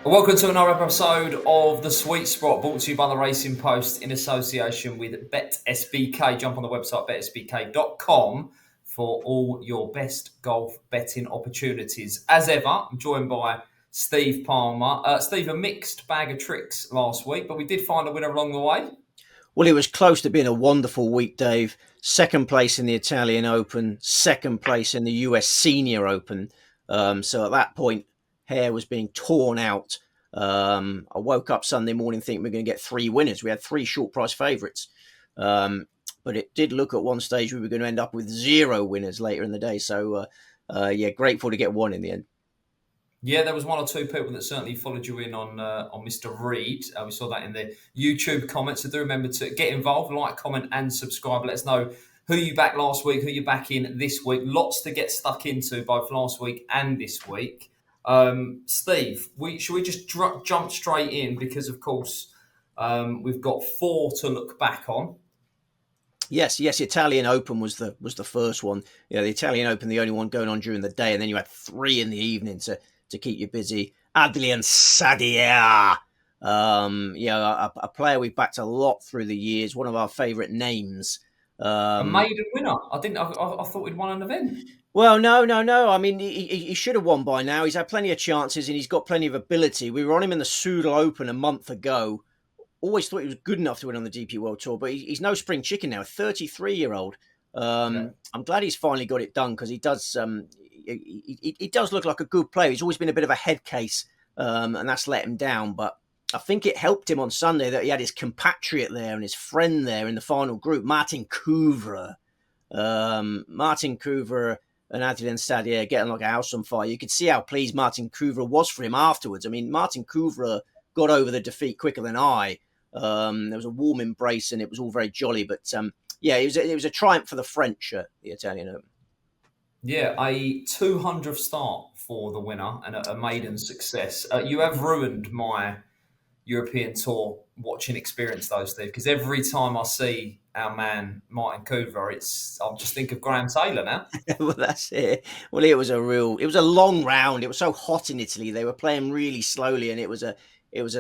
Welcome to another episode of The Sweet Spot, brought to you by the Racing Post in association with BetSBK. Jump on the website betsbk.com for all your best golf betting opportunities. As ever, I'm joined by Steve Palmer. Steve, a mixed bag of tricks last week, but we did find a winner along the way. Well, it was close to being a wonderful week, Dave. Second place in the Italian Open, second place in the US Senior Open. So at that point, hair was being torn out. I woke up Sunday morning thinking we're going to get three winners. We had three short price favourites. But it did look at one stage we were going to end up with zero winners later in the day. So, grateful to get one in the end. Yeah, there was one or two people that certainly followed you in on Mr. Reed. We saw that in the YouTube comments. So do remember to get involved, like, comment, and subscribe. Let us know who you backed last week, who you back in this week. Lots to get stuck into both last week and this week. Steve, should we just jump straight in because, of course, we've got four to look back on. Yes. Italian Open was the first one. The Italian Open, the only one going on during the day, and then you had three in the evening to keep you busy. Adrian Saddier, a player we've backed a lot through the years. One of our favourite names. A maiden winner. I thought he'd won an event. Well, no. I mean, he should have won by now. He's had plenty of chances and he's got plenty of ability. We were on him in the Soudal Open a month ago. Always thought he was good enough to win on the DP World Tour, but he's no spring chicken now. A 33-year-old. I'm glad he's finally got it done because he does. He does look like a good player. He's always been a bit of a head case, and that's let him down. But I think it helped him on Sunday that he had his compatriot there and his friend there in the final group, Martin Couvre. Martin Couvre and Adrian Saddier getting like a house on fire. You could see how pleased Martin Couvre was for him afterwards. I mean, Martin Couvre got over the defeat quicker than I. There was a warm embrace and it was all very jolly. But it was a triumph for the French at the Italian Open. Yeah, a 200th start for the winner and a maiden success. You have ruined my European Tour watching experience, though, Steve, because every time I see our man Martin Couvre, I'll just think of Graham Taylor now. Well, that's it. Well, it was a long round. It was so hot in Italy. They were playing really slowly, and it was a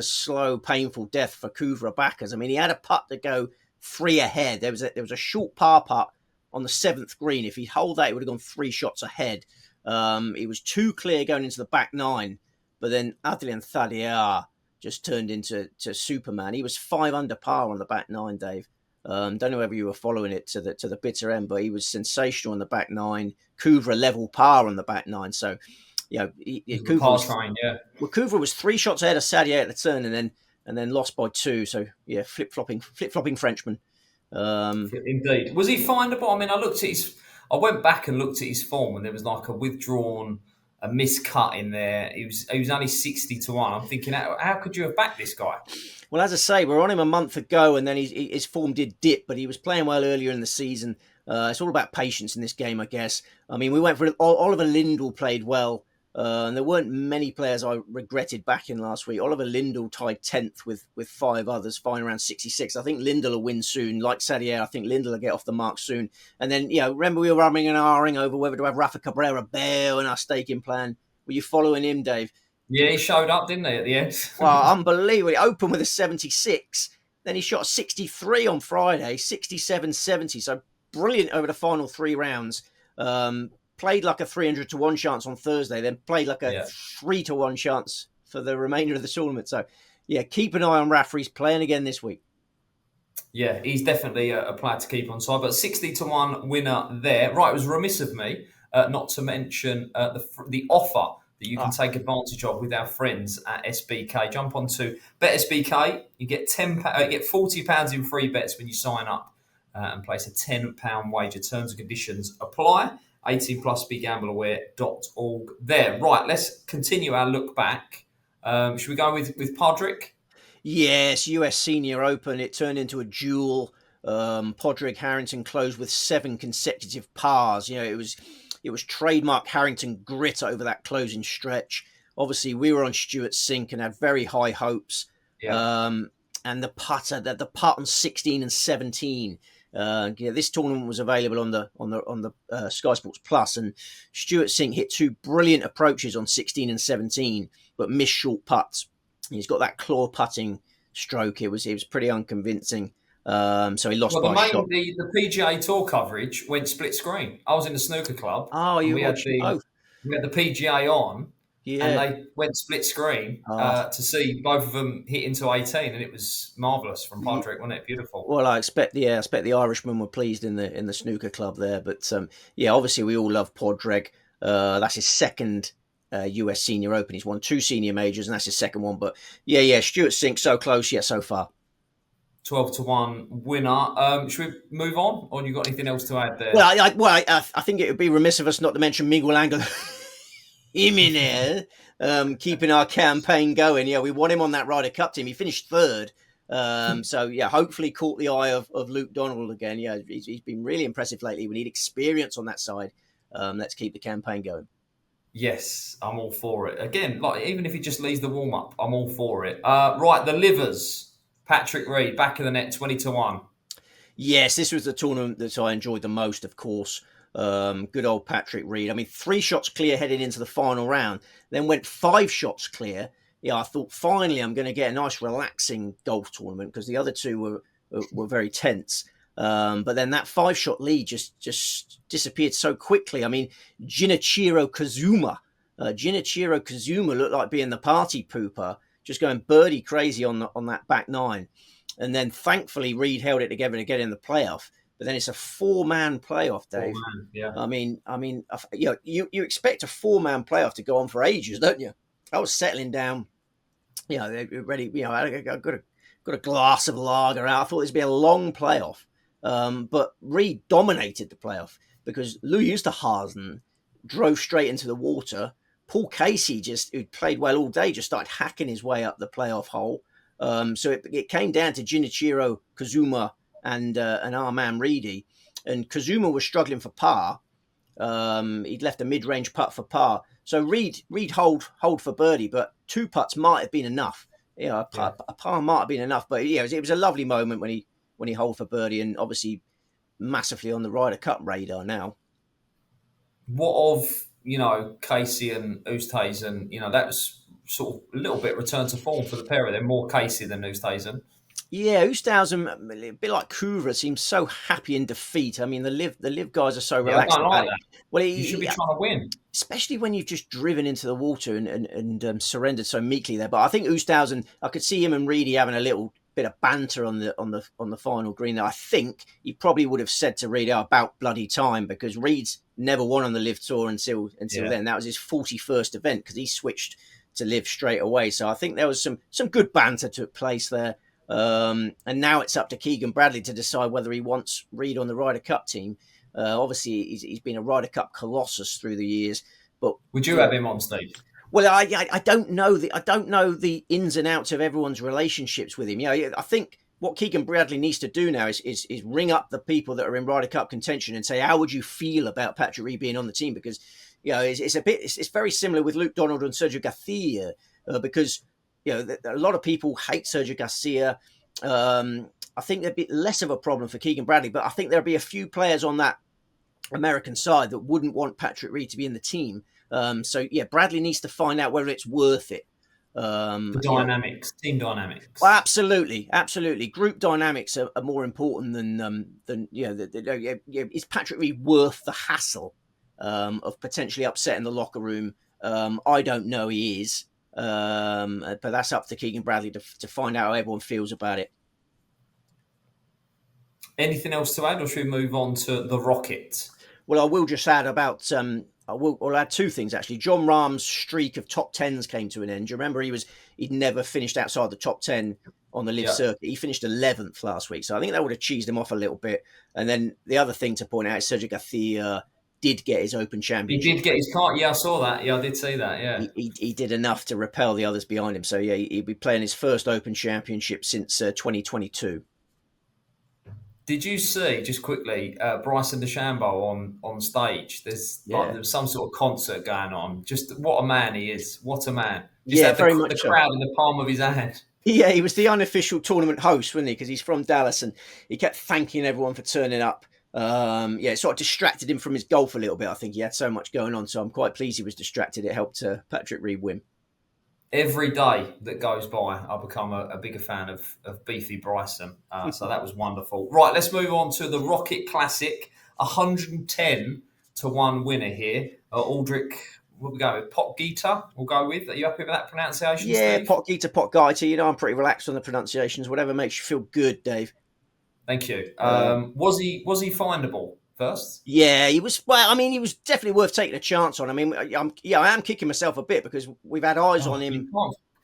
slow, painful death for Couvre backers. I mean, he had a putt to go three ahead. There was a short par putt on the seventh green. If he'd hold that, he would have gone three shots ahead. He was too clear going into the back nine, but then Adrian Saddier just turned into Superman. He was 5 under par on the back nine, Dave. Don't know whether you were following it to the bitter end, but he was sensational on the back nine. Couvre level par on the back nine. So, Couvre was 3 shots ahead of Saddier at the turn, and then lost by 2. So yeah, flip flopping Frenchman. Indeed, was he findable? I mean, I went back and looked at his form, and there was like a miscut in there. He was only 60 to 1. I'm thinking, how could you have backed this guy? Well, as I say, we're on him a month ago, and then his form did dip, but he was playing well earlier in the season. It's all about patience in this game, I guess. I mean, we went for Oliver Lindell played well, and there weren't many players I regretted backing last week. Oliver Lindell tied 10th with 5 others, fine around 66. I think Lindell will win soon. Like Saddier, I think Lindell will get off the mark soon. And then, remember we were rumming and ahhing over whether to have Rafa Cabrera bail in our staking plan. Were you following him, Dave? Yeah, he showed up, didn't he, at the end? Well, unbelievable. He opened with a 76. Then he shot 63 on Friday, 67, 70. So brilliant over the final 3 rounds. Played like a 300 to 1 chance on Thursday, then played like a 3 to 1 chance for the remainder of the tournament. So, yeah, keep an eye on Rafa. He's playing again this week. Yeah, he's definitely a player to keep on side. But 60 to 1 winner there. Right, it was remiss of me not to mention the offer that you can take advantage of with our friends at SBK. Jump onto BetSBK. You get £40 in free bets when you sign up and place a £10 wager. Terms and conditions apply. 18 plus begambleaware.org there. Right, let's continue our look back. Should we go with Padraig? Yes, US Senior Open. It turned into a duel. Padraig Harrington closed with 7 consecutive pars. It was trademark Harrington grit over that closing stretch. Obviously, we were on Stewart Cink and had very high hopes. Yeah. And the putt on 16 and 17. This tournament was available on the Sky Sports Plus, and Stewart Cink hit 2 brilliant approaches on 16 and 17, but missed short putts. He's got that claw putting stroke. It was pretty unconvincing. So he lost Well, by a shot. the PGA Tour coverage went split screen. I was in the snooker club, Oh, and you watched them both? we had the PGA on, and Yeah. they went split screen Oh, to see both of them hit into 18, and it was marvelous from Padraig, wasn't it? Beautiful. well, I expect the Irishmen were pleased in the snooker club there, but yeah, obviously we all love Padraig. That's his second US Senior Open. He's won 2 senior majors, and that's his second one. But yeah, Stuart Sink so close yet so far. 12-1 winner. Should we move on, or you got anything else to add there? Well, I think it would be remiss of us not to mention Miguel Angel Jimenez, keeping our campaign going. Yeah, we want him on that Ryder Cup team. He finished third. So yeah, hopefully caught the eye of Luke Donald again. Yeah, he's been really impressive lately. We need experience on that side. Let's keep the campaign going. Yes, I'm all for it. Again, like even if he just leaves the warm up, I'm all for it. Right, the Livers. Patrick Reed, back of the net, 20-1. Yes, this was the tournament that I enjoyed the most, of course. Good old Patrick Reed. I mean, 3 shots clear heading into the final round, then went 5 shots clear. Yeah, I thought finally I'm going to get a nice relaxing golf tournament because the other 2 were very tense. But then that 5-shot lead just disappeared so quickly. I mean, Junichiro Kazuma looked like being the party pooper, just going birdie crazy on that back 9. And then thankfully Reed held it together to get in the playoff. But then it's a 4-man playoff, Dave. 4-man, yeah. I mean, you expect a 4-man playoff to go on for ages, don't you? I was settling down, ready. I got a glass of lager out. I thought this would be a long playoff, but Reed dominated the playoff because Louis Oosthuizen drove straight into the water. Paul Casey, who'd played well all day, just started hacking his way up the playoff hole. So it came down to Junichiro Kazuma and our man Reedy. And Kazuma was struggling for par. He'd left a mid-range putt for par. So Reed hold for birdie, but 2 putts might have been enough. A par might have been enough. But yeah, it was a lovely moment when he holed for birdie, and obviously massively on the Ryder Cup radar now. What of Casey and Oosthuizen? That was sort of a little bit return to form for the pair of them. More Casey than Oosthuizen. Yeah, Oosthuizen, a bit like Kuvra, seems so happy in defeat. I mean, the live guys are so relaxed. I don't like that. Well, you should be trying to win, especially when you've just driven into the water and surrendered so meekly there. But I think Oosthuizen, I could see him and Reedy having a little bit of banter on the final green. I think he probably would have said to Reed, about bloody time, because Reed's never won on the Live Tour until then. That was his 41st event because he switched to Live straight away. So I think there was some good banter took place there. And now it's up to Keegan Bradley to decide whether he wants Reed on the Ryder Cup team. Obviously, he's been a Ryder Cup colossus through the years. But would you have him on, Steve? Well, I don't know the ins and outs of everyone's relationships with him. I think what Keegan Bradley needs to do now is ring up the people that are in Ryder Cup contention and say, how would you feel about Patrick Reed being on the team? Because it's very similar with Luke Donald and Sergio Garcia because. A lot of people hate Sergio Garcia. I think there'd be less of a problem for Keegan Bradley, but I think there'd be a few players on that American side that wouldn't want Patrick Reed to be in the team. Bradley needs to find out whether it's worth it. The dynamics, team dynamics. Well, absolutely. Group dynamics are more important than is Patrick Reed worth the hassle of potentially upsetting the locker room? I don't know. He is. But that's up to Keegan Bradley to find out how everyone feels about it. Anything else to add, or should we move on to the Rocket? Well, I will just add about I'll add 2 things actually. Jon Rahm's streak of top 10s came to an end. Do you remember he'd never finished outside the top 10 on the Live circuit? He finished 11th last week, so I think that would have cheesed him off a little bit. And then the other thing to point out is Sergio Garcia did get his Open Championship. He did get his card. Yeah, I saw that. Yeah, I did see that. Yeah, he did enough to repel the others behind him. So yeah, he'll be playing his first Open Championship since 2022. Did you see, just quickly, Bryson DeChambeau on stage? There's some sort of concert going on. Just what a man he is! What a man! Just very much the crowd in the palm of his hand. Yeah, he was the unofficial tournament host, wasn't he? Because he's from Dallas, and he kept thanking everyone for turning up. It sort of distracted him from his golf a little bit. I think he had so much going on, so I'm quite pleased he was distracted. It helped Patrick Reed win. Every day that goes by, I become a bigger fan of Beefy Bryson. So that was wonderful. Right, let's move on to the Rocket Classic. 110 to 1 winner here. Aldrich, what we go with? Pot Gita, we'll go with. Are you happy with that pronunciation, Yeah, Steve? pot Gita, pot Gaita. I'm pretty relaxed on the pronunciations. Whatever makes you feel good, Dave. Thank you. Um, Was he findable first? Yeah, he was. Well, I mean, he was definitely worth taking a chance on. I mean, I am kicking myself a bit because we've had eyes on Oh, him.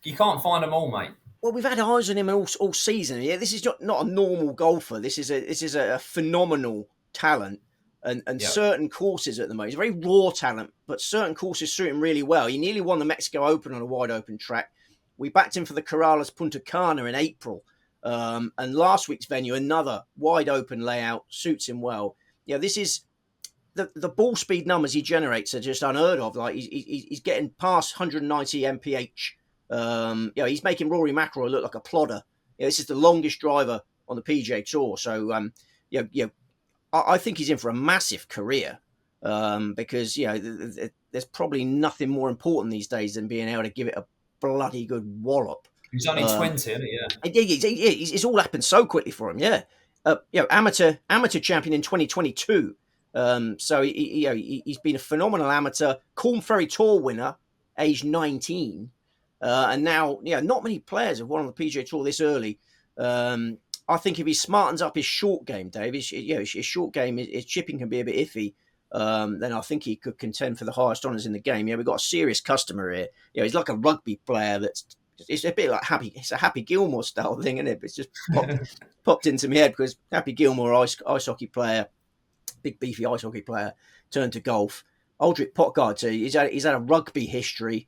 you can't find them all, mate. Well, we've had eyes on him all season. Yeah, this is not a normal golfer. This is a phenomenal talent, and Yeah. certain courses at the moment. He's a very raw talent, but certain courses suit him really well. He nearly won the Mexico Open on a wide open track. We backed him for the Corrales Punta Cana in April, and last week's venue, another wide open layout, suits him well. Yeah, this is the ball speed numbers he generates are just unheard of. Like he's getting past 190 mph. He's making Rory McIlroy look like a plodder. This is the longest driver on the PGA Tour. So, I think he's in for a massive career because there's probably nothing more important these days than being able to give it a bloody good wallop. He's only 20, isn't he? Yeah. It's all happened so quickly for him. Yeah, amateur champion in 2022. So he's been a phenomenal amateur, Corn Ferry Tour winner, age 19, and now not many players have won on the PGA Tour this early. I think if he smartens up his short game, Dave, his short game, his chipping can be a bit iffy. Then I think he could contend for the highest honours in the game. Yeah, we've got a serious customer here. He's like a rugby player it's a bit like it's a Happy Gilmore style thing, isn't it? It's just popped into my head because Happy Gilmore, ice hockey player, big beefy ice hockey player, turned to golf. Aldrich Potgard, he's had a rugby history,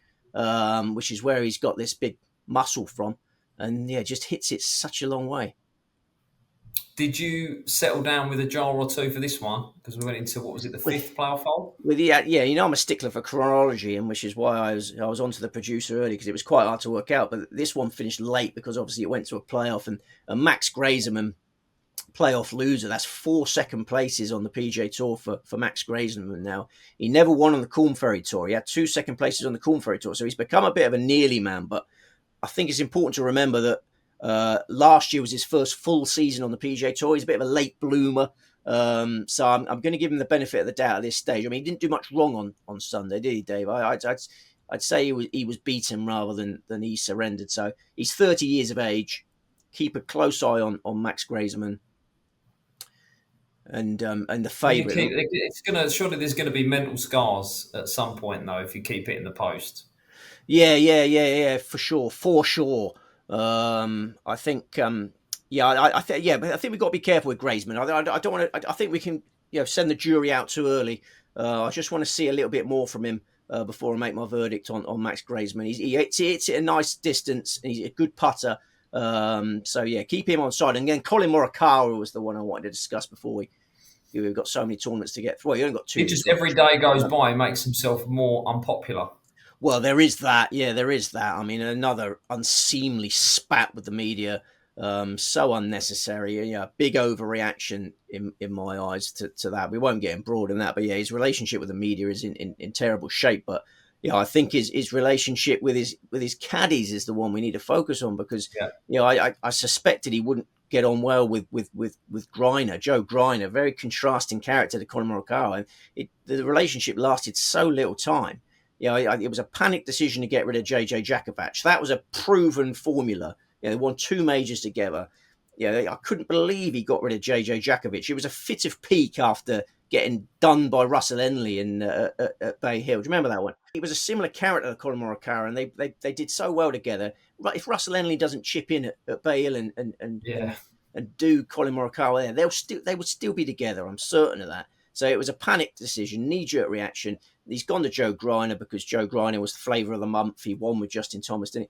which is where he's got this big muscle from, and just hits it such a long way. Did you settle down with a jar or two for this one? Because we went into, what was it, the fifth playoff hole? I'm a stickler for chronology, and which is why I was onto the producer early because it was quite hard to work out. But this one finished late because obviously it went to a playoff, and Max Grayson, playoff loser. That's 4 second places on the PGA Tour for Max Grayson now. He never won on the Corn Ferry Tour. He had 2 second places on the Corn Ferry Tour, so he's become a bit of a nearly man. But I think it's important to remember that last year was his first full season on the PGA Tour. He's a bit of a late bloomer. So I'm going to give him the benefit of the doubt at this stage. I mean, he didn't do much wrong on Sunday, did he, Dave? I'd say he was beaten rather than he surrendered. So he's 30 years of age. Keep a close eye on Max Grayson. And the favourite. Surely there's going to be mental scars at some point, though, if you keep it in the post. Yeah, for sure. I think, I think we've got to be careful with Graysman. I don't want to. I think we can, send the jury out too early. I just want to see a little bit more from him before I make my verdict on Max Graysman. He hits it a nice distance, and he's a good putter. Keep him on side. And then Colin Morikawa was the one I wanted to discuss before we've got so many tournaments to get through. Well, you only got 2. It just every day goes by, makes himself more unpopular. Well, there is that. Yeah, there is that. I mean, another unseemly spat with the media. So unnecessary. Big overreaction in my eyes to that. We won't get embroiled in that. But his relationship with the media is in terrible shape. But I think his relationship with his caddies is the one we need to focus on because I suspected he wouldn't get on well with Greiner, Joe Greiner, very contrasting character to Colin Morikawa. The relationship lasted so little time. It was a panic decision to get rid of JJ Djokovic. That was a proven formula. They won 2 majors together. I couldn't believe he got rid of JJ Djokovic. It was a fit of pique after getting done by Russell Henley at Bay Hill. Do you remember that one? He was a similar character to Colin Morikawa, and they did so well together. If Russell Henley doesn't chip in at Bay Hill and do Colin Morikawa there, they would still be together. I'm certain of that. So it was a panic decision, knee-jerk reaction. He's gone to Joe Greiner because Joe Greiner was the flavour of the month. He won with Justin Thomas, didn't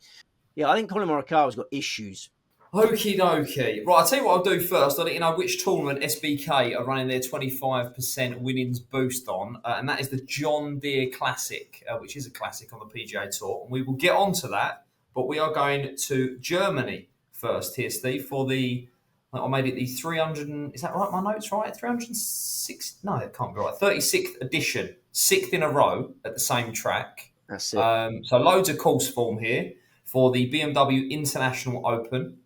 he? I think Colin Morikawa's got issues. Okie dokie. Right, I'll tell you what I'll do first. I'll let you know which tournament SBK are running their 25% winnings boost on, and that is the John Deere Classic, which is a classic on the PGA Tour. And we will get onto that, but we are going to Germany first here, Steve, for the... I made it the 300... Is that right? My notes right? 306... No, it can't be right. 36th edition. 6th in a row at the same track. That's it. So loads of course form here for the BMW International Open.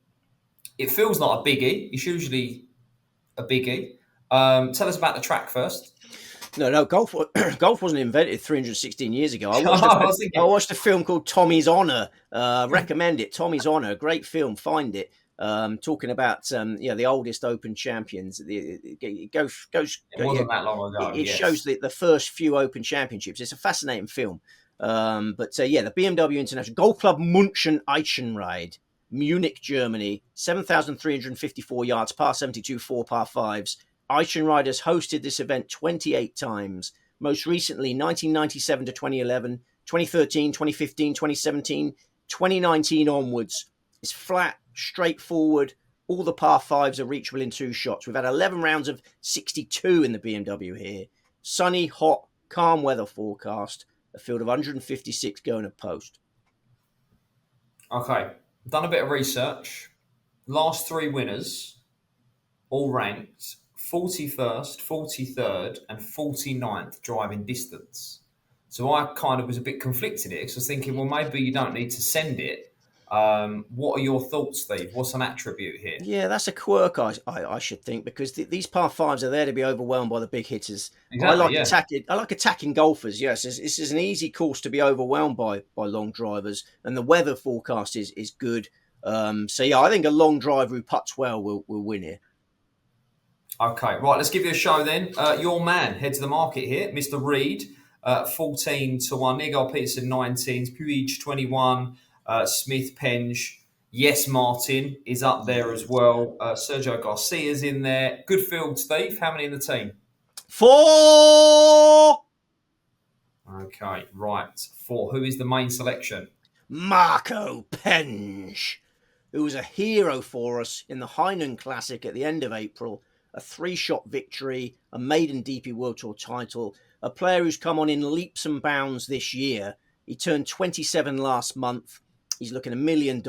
It feels like a biggie. It's usually a biggie. Tell us about the track first. No, golf. Golf wasn't invented 316 years ago. I I watched a film called Tommy's Honor. Recommend it. Tommy's Honor, great film. Find it. Talking about the oldest Open champions. It wasn't that long ago. It shows the first few Open championships. It's a fascinating film. The BMW International Golf Club München Eichenried, Munich, Germany, 7,354 yards, par 72, 4 par 5s. Eichenried has hosted this event 28 times, most recently 1997 to 2011, 2013, 2015, 2017, 2019 onwards. It's flat, straightforward. All the par 5s are reachable in 2 shots. We've had 11 rounds of 62 in the BMW here. Sunny, hot, calm weather forecast. A field of 156 going at post. Okay. Done a bit of research. Last 3 winners, all ranked 41st, 43rd, and 49th driving distance. So I kind of was a bit conflicted here because I was thinking, well, maybe you don't need to send it. What are your thoughts, Steve? What's an attribute here? Yeah, that's a quirk, I should think, because these par 5s are there to be overwhelmed by the big hitters. Exactly, I like attacking golfers. Yes, this is an easy course to be overwhelmed by long drivers, and the weather forecast is good. I think a long driver who putts well will win here. Okay, right, let's give you a show then. Your man, head to the market here, Mr. Reed, 14 to 1, Nigel Peterson 19, Puig 21, Smith, Penge, yes, Martin is up there as well. Sergio Garcia's in there. Good field, Steve. How many in the team? 4. Okay, right. 4. Who is the main selection? Marco Penge, who was a hero for us in the Hainan Classic at the end of April. A 3-shot victory, a maiden DP World Tour title, a player who's come on in leaps and bounds this year. He turned 27 last month. He's looking $1 million.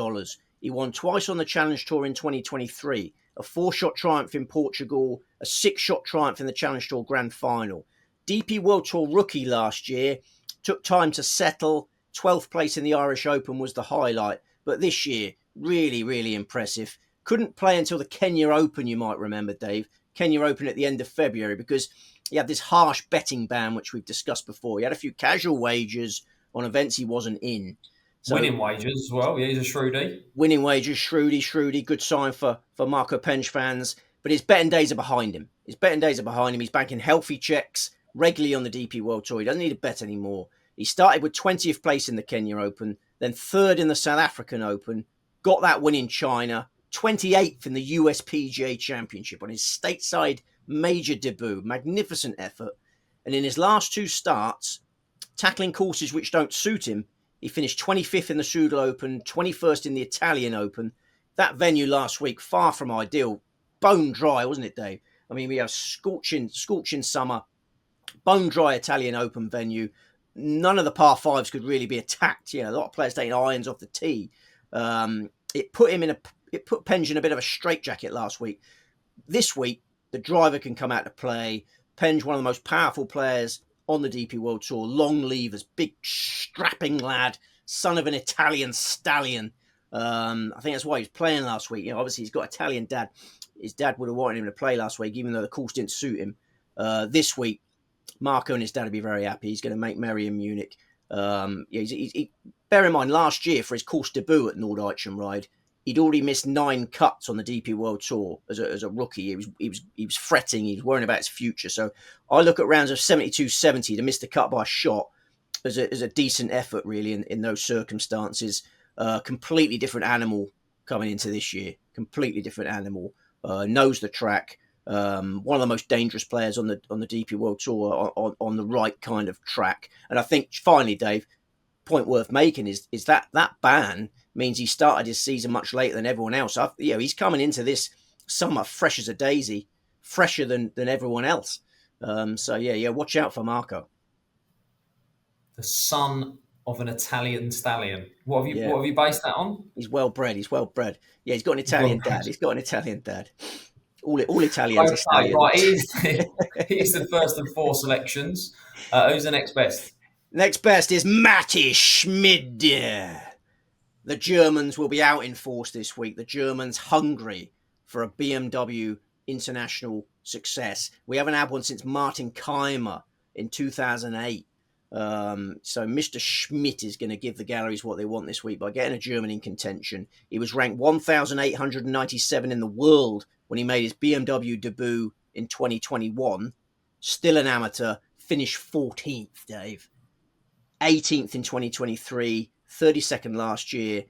He won twice on the Challenge Tour in 2023, a 4-shot triumph in Portugal, a 6-shot triumph in the Challenge Tour Grand Final. DP World Tour rookie last year, took time to settle. 12th place in the Irish Open was the highlight. But this year, really, really impressive. Couldn't play until the Kenya Open, you might remember, Dave. Kenya Open at the end of February, because he had this harsh betting ban, which we've discussed before. He had a few casual wagers on events he wasn't in. So, winning wagers as well. Yeah, he's a shrewdy. Winning wagers, shrewdy. Good sign for Marco Penge fans. But his betting days are behind him. He's banking healthy checks regularly on the DP World Tour. He doesn't need to bet anymore. He started with 20th place in the Kenya Open, then 3rd in the South African Open, got that win in China, 28th in the US PGA Championship on his stateside major debut. Magnificent effort. And in his last 2 starts, tackling courses which don't suit him, he finished 25th in the Soudal Open, 21st in the Italian Open. That venue last week, far from ideal. Bone dry, wasn't it, Dave? I mean, we have scorching summer, bone dry Italian Open venue. None of the par 5s could really be attacked. A lot of players taking irons off the tee. It put Penge in a bit of a straitjacket last week. This week, the driver can come out to play. Penge, one of the most powerful players on the DP World Tour, long levers, big strapping lad, son of an Italian stallion. I think that's why he was playing last week. Obviously he's got Italian dad. His dad would have wanted him to play last week, even though the course didn't suit him. This week, Marco and his dad will be very happy. He's going to make merry in Munich. Bear in mind, last year for his course debut at Nord-Eichenried, he'd already missed 9 cuts on the DP World Tour as a rookie. He was fretting. He was worrying about his future. So I look at rounds of 72-70 to miss the cut by a shot as a decent effort, really, in those circumstances. Completely different animal coming into this year. Completely different animal. Knows the track. One of the most dangerous players on the DP World Tour on the right kind of track. And I think finally, Dave, point worth making is that ban means he started his season much later than everyone else. He's coming into this summer fresh as a daisy, fresher than everyone else. Watch out for Marco. The son of an Italian stallion. What have you based that on? He's well bred. Yeah, he's got an Italian dad. All Italians are stallions. Right, he's the first of 4 selections. Who's the next best? Next best is Matti Schmid. The Germans will be out in force this week. The Germans hungry for a BMW international success. We haven't had one since Martin Keimer in 2008. So Mr. Schmidt is going to give the galleries what they want this week by getting a German in contention. He was ranked 1,897 in the world when he made his BMW debut in 2021. Still an amateur, finished 14th, Dave. 18th in 2023, 32nd last year.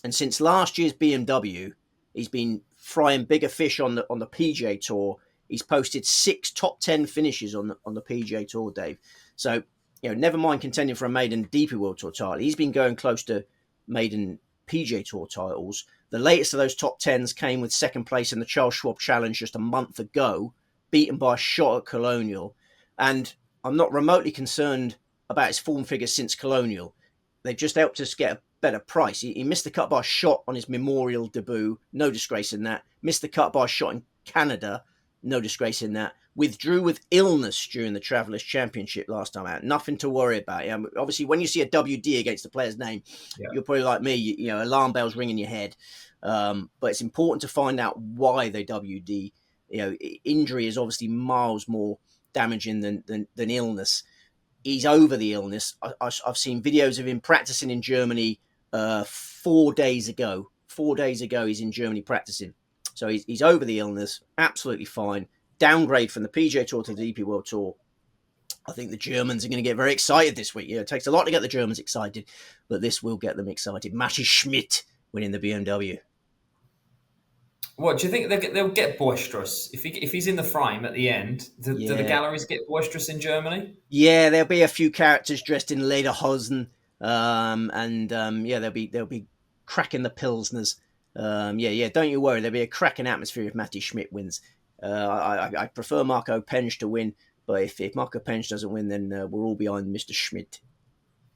And since last year's BMW, he's been frying bigger fish on the PGA Tour. He's posted 6 top 10 finishes on the PGA Tour, Dave. So, never mind contending for a maiden DP World Tour title. He's been going close to maiden PGA Tour titles. The latest of those top 10s came with second place in the Charles Schwab Challenge just a month ago, beaten by a shot at Colonial. And I'm not remotely concerned about his form figures since Colonial. They've just helped us get a better price. He missed the cut by a shot on his Memorial debut. No disgrace in that. Missed the cut by a shot in Canada. No disgrace in that. Withdrew with illness during the Travelers Championship last time out. Nothing to worry about. Obviously, when you see a WD against the player's name, you're probably like me. Alarm bells ring in your head. But it's important to find out why they WD. Injury is obviously miles more damaging than illness. He's over the illness. I've seen videos of him practicing in Germany 4 days ago. 4 days ago, he's in Germany practicing. So he's over the illness, absolutely fine. Downgrade from the PGA Tour to the DP World Tour. I think the Germans are going to get very excited this week. It takes a lot to get the Germans excited, but this will get them excited. Matti Schmidt winning the BMW. What do you think they'll get boisterous if he's in the frame at the end? Do the galleries get boisterous in Germany? Yeah, there'll be a few characters dressed in lederhosen, they'll be cracking the pilsners. Don't you worry. There'll be a cracking atmosphere if Matti Schmidt wins. I prefer Marco Penge to win, but if Marco Penge doesn't win, then we're all behind Mr. Schmidt.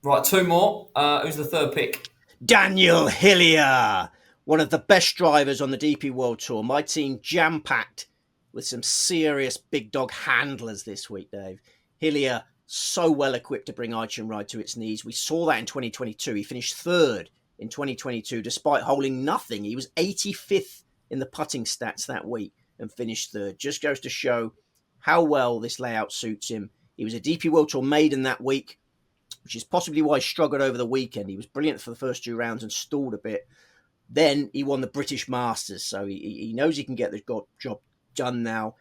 Right, 2 more. Who's the third pick? Daniel Hillier. One of the best drivers on the DP World Tour. My team jam-packed with some serious big dog handlers this week, Dave. Hillier, so well equipped to bring Aichen Ride to its knees. We saw that in 2022. He finished third in 2022 despite holding nothing. He was 85th in the putting stats that week and finished third. Just goes to show how well this layout suits him. He was a DP World Tour maiden that week, which is possibly why he struggled over the weekend. He was brilliant for the first 2 rounds and stalled a bit. Then he won the British Masters, so he knows he can get the job done now.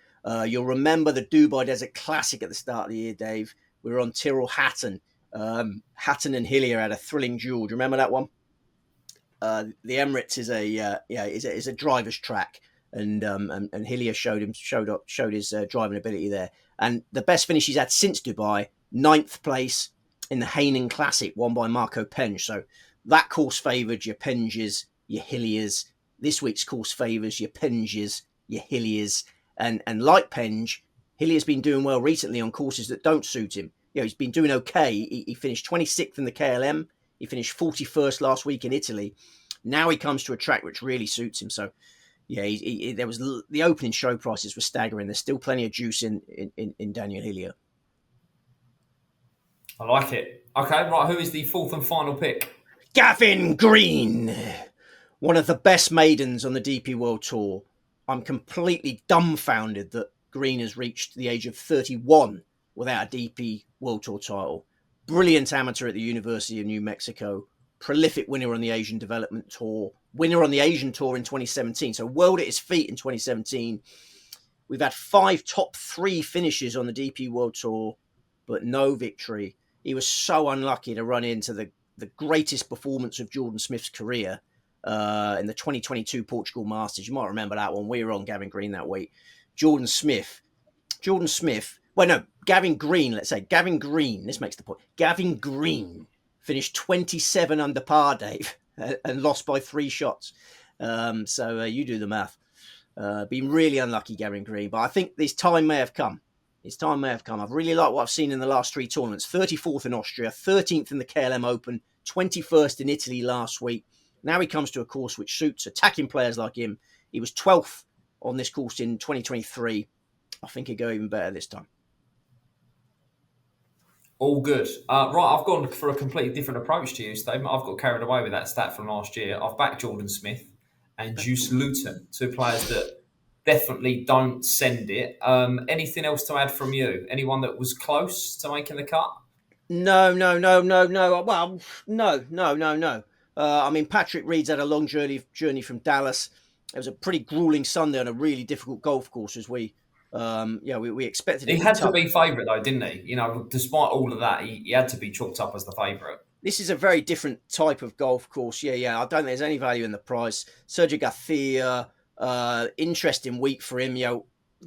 You'll remember the Dubai Desert Classic at the start of the year, Dave. We were on Tyrrell Hatton. Hatton and Hillier had a thrilling duel. Do you remember that one? The Emirates is a driver's track, and Hillier showed his driving ability there. And the best finish he's had since Dubai, 9th place in the Hainan Classic, won by Marco Penge. So that course favoured your Penges, your Hilliers. This week's course favours your Penges, your Hilliers. And like Penge, Hillier's been doing well recently on courses that don't suit him. He's been doing okay. He finished 26th in the KLM. He finished 41st last week in Italy. Now he comes to a track which really suits him. So, there was the opening show prices were staggering. There's still plenty of juice in Daniel Hillier. I like it. Okay, right. Who is the fourth and final pick? Gavin Green, one of the best maidens on the DP World Tour. I'm completely dumbfounded that Green has reached the age of 31 without a DP World Tour title. Brilliant amateur at the University of New Mexico. Prolific winner on the Asian Development Tour. Winner on the Asian Tour in 2017. So world at his feet in 2017. We've had 5 top 3 finishes on the DP World Tour, but no victory. He was so unlucky to run into the greatest performance of Jordan Smith's career in the 2022 Portugal Masters. You might remember that one. We were on Gavin Green that week. Gavin Green, let's say. Gavin Green, this makes the point. Gavin Green finished 27 under par, Dave, and lost by 3 shots. So you do the math. Been really unlucky, Gavin Green, but I think his time may have come. I've really liked what I've seen in the last 3 tournaments. 34th in Austria, 13th in the KLM Open, 21st in Italy last week. Now he comes to a course which suits attacking players like him. He was 12th on this course in 2023. I think he'll go even better this time. All good. Right, I've gone for a completely different approach to you, Steve. I've got carried away with that stat from last year. I've backed Jordan Smith and Juice Luton, two players that definitely don't send it. Anything else to add from you? Anyone that was close to making the cut? No, no, no, no, no. Well, no, no, no, no. I mean, Patrick Reed's had a long journey from Dallas. It was a pretty grueling Sunday on a really difficult golf course, as we expected it He to be had to tough. be favourite, though, didn't he? Despite all of that, he had to be chalked up as the favourite. This is a very different type of golf course. Yeah, yeah. I don't think there's any value in the price. Sergio Garcia, interesting week for him.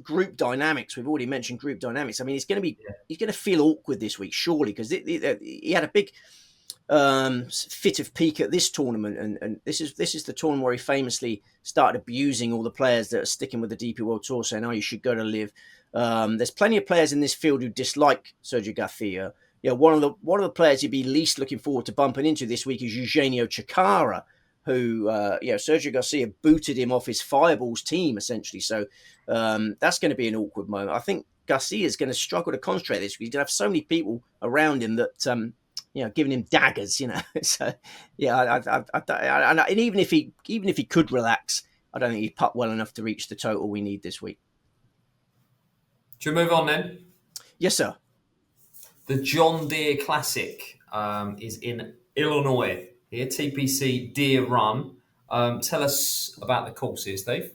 Group dynamics. We've already mentioned group dynamics. I mean, he's going to feel awkward this week, surely, because he had a big fit of peak at this tournament, and this is the tournament where he famously started abusing all the players that are sticking with the DP World Tour, saying, "Oh, you should go to Live." There's plenty of players in this field who dislike Sergio Garcia. One of the players you'd be least looking forward to bumping into this week is Eugenio Chacarra, who Sergio Garcia booted him off his Fireballs team essentially. So that's going to be an awkward moment. I think Garcia is going to struggle to concentrate this week. He's going to have so many people around him that giving him daggers. So and even if he could relax, I don't think he'd putt well enough to reach the total we need this week. Should we move on then? Yes, sir. The John Deere Classic is in Illinois. Here, TPC Deere Run. Tell us about the course here, Steve.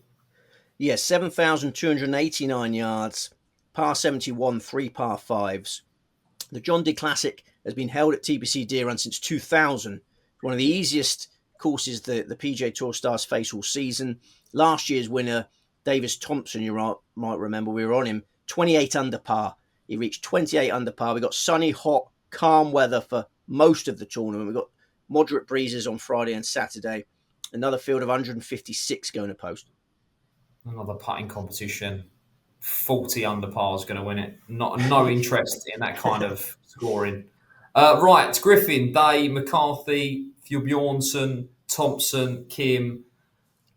Yes, 7,289 yards, par 71, 3 par 5s. The John Deere Classic has been held at TPC Deere Run since 2000. One of the easiest courses the PGA Tour stars face all season. Last year's winner, Davis Thompson, you might remember, we were on him, 28 under par. He reached 28 under par. We got sunny, hot, calm weather for most of the tournament. We got moderate breezes on Friday and Saturday. Another field of 156 going to post. Another putting competition. 40 under par is going to win it. No interest in that kind of scoring. Right, Griffin, Day, McCarthy, Bjornsson, Thompson, Kim.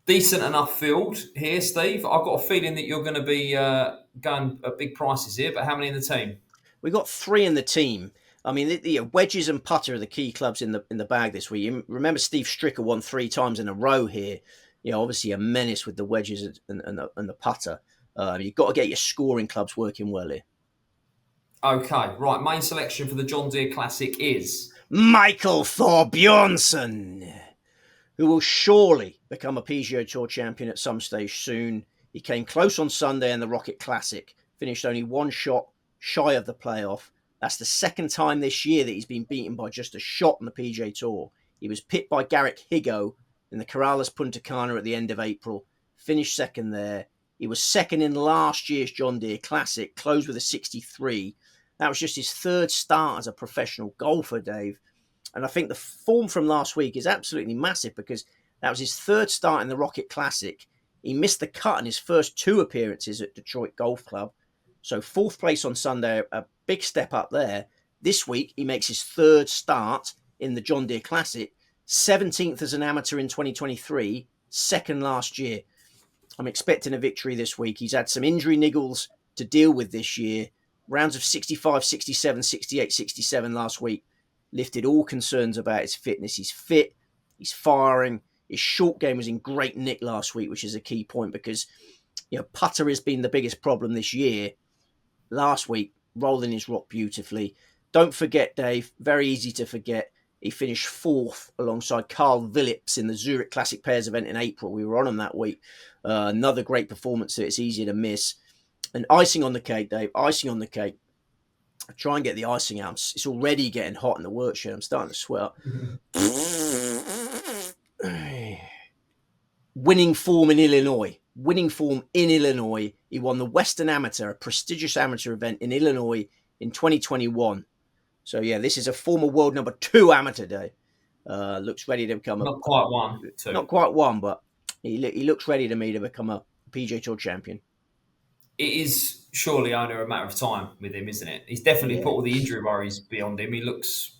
Decent enough field here, Steve. I've got a feeling that you're going to be going at big prices here, but how many in the team? We got 3 in the team. I mean, the wedges and putter are the key clubs in the bag this week. You remember Steve Stricker won 3 times in a row here. Obviously a menace with the wedges and the putter. You've got to get your scoring clubs working well here. Okay, right. Main selection for the John Deere Classic is Michael Thorbjornsen, who will surely become a PGA Tour champion at some stage soon. He came close on Sunday in the Rocket Classic, finished only 1 shot shy of the playoff. That's the second time this year that he's been beaten by just a shot on the PGA Tour. He was pipped by Garrick Higgo in the Corrales Punta Cana at the end of April, finished second there. He was second in last year's John Deere Classic, closed with a 63. That was just his 3rd start as a professional golfer, Dave. And I think the form from last week is absolutely massive because that was his 3rd start in the Rocket Classic. He missed the cut in his first 2 appearances at Detroit Golf Club. So 4th place on Sunday, a big step up there. This week, he makes his 3rd start in the John Deere Classic. 17th as an amateur in 2023, 2nd last year. I'm expecting a victory this week. He's had some injury niggles to deal with this year. Rounds of 65, 67, 68, 67 last week lifted all concerns about his fitness. He's fit, he's firing. His short game was in great nick last week, which is a key point because putter has been the biggest problem this year. Last week, rolling his rock beautifully. Don't forget, Dave, very easy to forget, he finished 4th alongside Carl Phillips in the Zurich Classic Pairs event in April. We were on him that week. Another great performance that it's easier to miss. And icing on the cake, Dave, icing on the cake. I try and get the icing out. It's already getting hot in the work shed. I'm starting to sweat. Winning form in Illinois. He won the Western Amateur, a prestigious amateur event in Illinois in 2021. So, this is a former world number 2 amateur, Dave. Looks ready to become not quite one, two. Not quite one, but he looks ready to me to become a PGA Tour champion. It is surely only a matter of time with him, isn't it? He's definitely put all the injury worries beyond him. He looks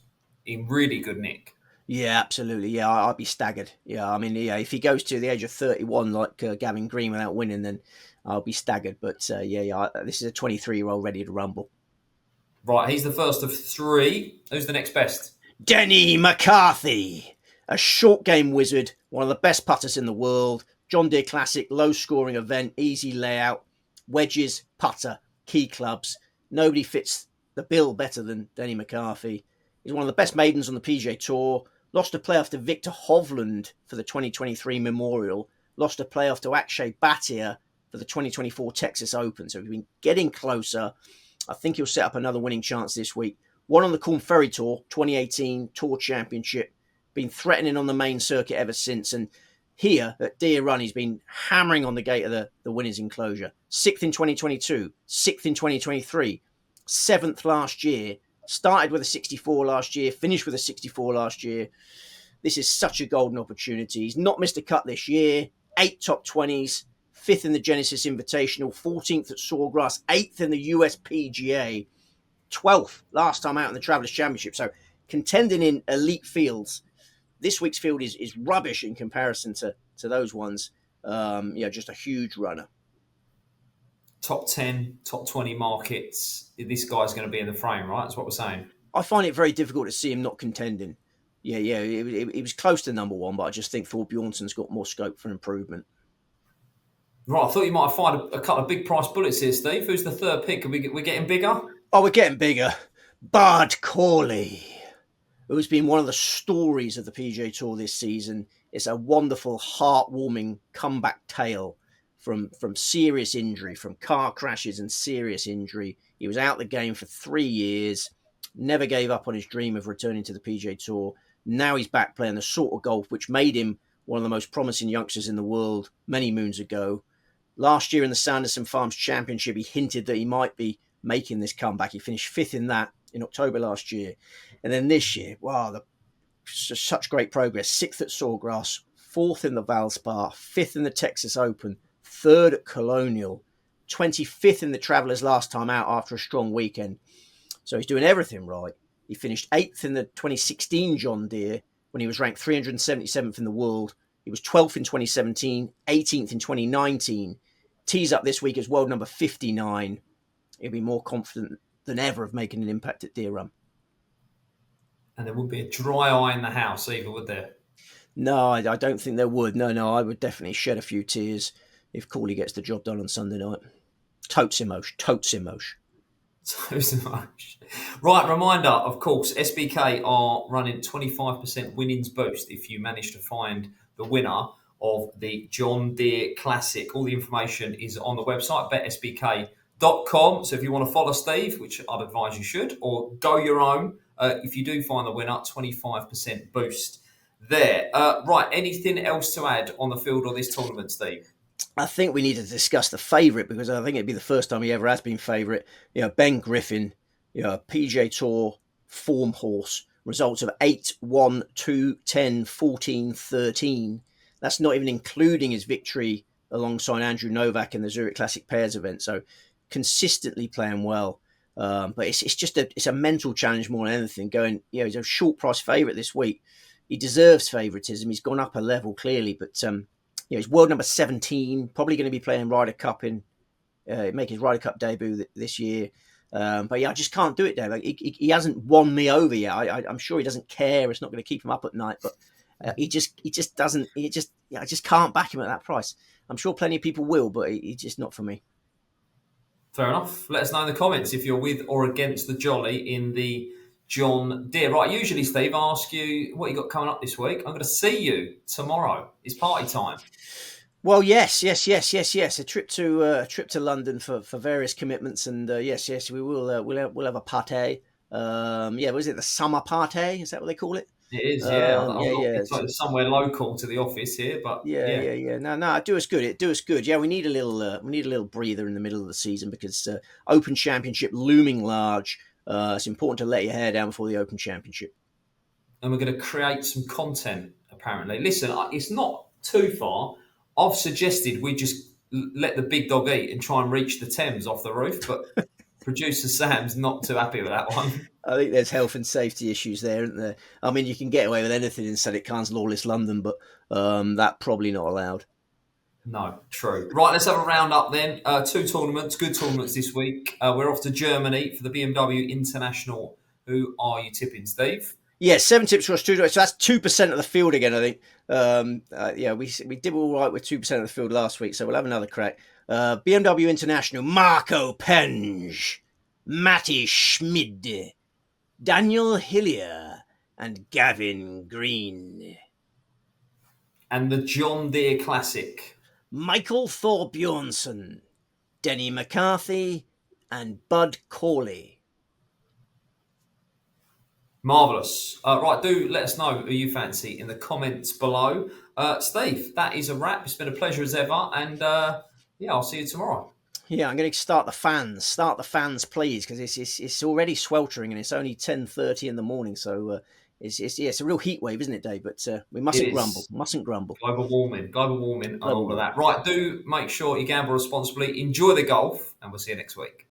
in really good nick. Yeah, absolutely. Yeah, I'd be staggered. Yeah, I mean, if he goes to the age of 31 like Gavin Green without winning, then I'll be staggered. But this is a 23-year-old ready to rumble. Right, he's the first of three. Who's the next best? Denny McCarthy, a short game wizard, one of the best putters in the world. John Deere Classic, low scoring event, easy layout, wedges, putter, key clubs. Nobody fits the bill better than Denny McCarthy. He's one of the best maidens on the PGA Tour. Lost a playoff to Victor Hovland for the 2023 Memorial. Lost a playoff to Akshay Bhatia for the 2024 Texas Open. So he's been getting closer. I think he'll set up another winning chance this week. Won on the Corn Ferry Tour, 2018 Tour Championship. Been threatening on the main circuit ever since. And here at Deere Run, he's been hammering on the gate of the winners' enclosure. 6th in 2022, 6th in 2023, 7th last year. Started with a 64 last year, finished with a 64 last year. This is such a golden opportunity. He's not missed a cut this year. 8 top 20s, 5th in the Genesis Invitational, 14th at Sawgrass, 8th in the US PGA, 12th last time out in the Travelers Championship. So contending in elite fields. This week's field is rubbish in comparison to those ones. Just a huge runner. Top 10, top 20 markets. This guy's going to be in the frame, right? That's what we're saying. I find it very difficult to see him not contending. Yeah, he was close to number one, but I just think Thor Bjornsson's got more scope for improvement. Right, I thought you might find a couple of big price bullets here, Steve. Who's the third pick? We're getting bigger? Oh, we're getting bigger. Bard Corley, who's been one of the stories of the PGA Tour this season. It's a wonderful, heartwarming comeback tale from serious injury, from car crashes and serious injury. He was out the game for 3 years, never gave up on his dream of returning to the PGA Tour. Now he's back playing the sort of golf which made him one of the most promising youngsters in the world many moons ago. Last year in the Sanderson Farms Championship, he hinted that he might be making this comeback. He finished 5th in that in October last year. And then this year, wow, such great progress. 6th at Sawgrass, 4th in the Valspar, 5th in the Texas Open, 3rd at Colonial, 25th in the Travelers last time out after a strong weekend. So he's doing everything right. He finished 8th in the 2016 John Deere when he was ranked 377th in the world. He was 12th in 2017, 18th in 2019. Tees up this week as world number 59. He'll be more confident than ever of making an impact at Deere Run. And there would be a dry eye in the house either, would there? No, I don't think there would. No, I would definitely shed a few tears if Corley gets the job done on Sunday night. Totes emotion. Right, reminder, of course, SBK are running 25% winnings boost if you manage to find the winner of the John Deere Classic. All the information is on the website, betsbk.com. So if you want to follow Steve, which I'd advise you should, or go your own, if you do find the winner, 25% boost there. Right, anything else to add on the field or this tournament, Steve? I think we need to discuss the favourite because I think it'd be the first time he ever has been favourite. Ben Griffin, a PGA Tour form horse. Results of 8, 1, 2, 10, 14, 13. That's not even including his victory alongside Andrew Novak in the Zurich Classic Pairs event. So consistently playing well. But it's a mental challenge more than anything. He's a short price favourite this week. He deserves favouritism. He's gone up a level clearly, but he's world number 17. Probably going to be playing Ryder Cup make his Ryder Cup debut this year. But I just can't do it, Dave. He hasn't won me over yet. I'm sure he doesn't care. It's not going to keep him up at night. But he just doesn't. I just can't back him at that price. I'm sure plenty of people will, but he's just not for me. Fair enough. Let us know in the comments if you're with or against the Jolly in the John Deere. Right, usually, Steve, I ask you what you got coming up this week. I'm going to see you tomorrow. It's party time. Well, yes. A trip to London for various commitments, and yes, we will. We'll have a party. Was it the summer party? Is that what they call it? It is, yeah. It's like somewhere local to the office here, but yeah. No, do us good. It do us good. Yeah, we need a little breather in the middle of the season because Open Championship looming large. It's important to let your hair down before the Open Championship. And we're going to create some content. Apparently, listen, it's not too far. I've suggested we just let the big dog eat and try and reach the Thames off the roof, but producer Sam's not too happy with that one. I think there's health and safety issues there, isn't there? I mean, you can get away with anything in Sadiq Khan's lawless London, but that's probably not allowed. No, true. Right, let's have a round up then. 2 tournaments, good tournaments this week. We're off to Germany for the BMW International. Who are you tipping, Steve? Yeah, 7 tips across 2. So that's 2% of the field again, I think. Yeah, we did all right with 2% of the field last week, so we'll have another crack. BMW International, Marco Penge, Matty Schmid, Daniel Hillier, and Gavin Green. And the John Deere Classic. Michael Thorbjornsson, Denny McCarthy, and Bud Corley. Marvellous. Right, do let us know who you fancy in the comments below. Steve, that is a wrap. It's been a pleasure as ever. And yeah, I'll see you tomorrow. Yeah, I'm going to start the fans. Start the fans, please, because it's already sweltering and it's only 10:30 in the morning. So it's a real heat wave, isn't it, Dave? But we mustn't grumble. Mustn't grumble. Global warming and all of that. Right, do make sure you gamble responsibly. Enjoy the golf, and we'll see you next week.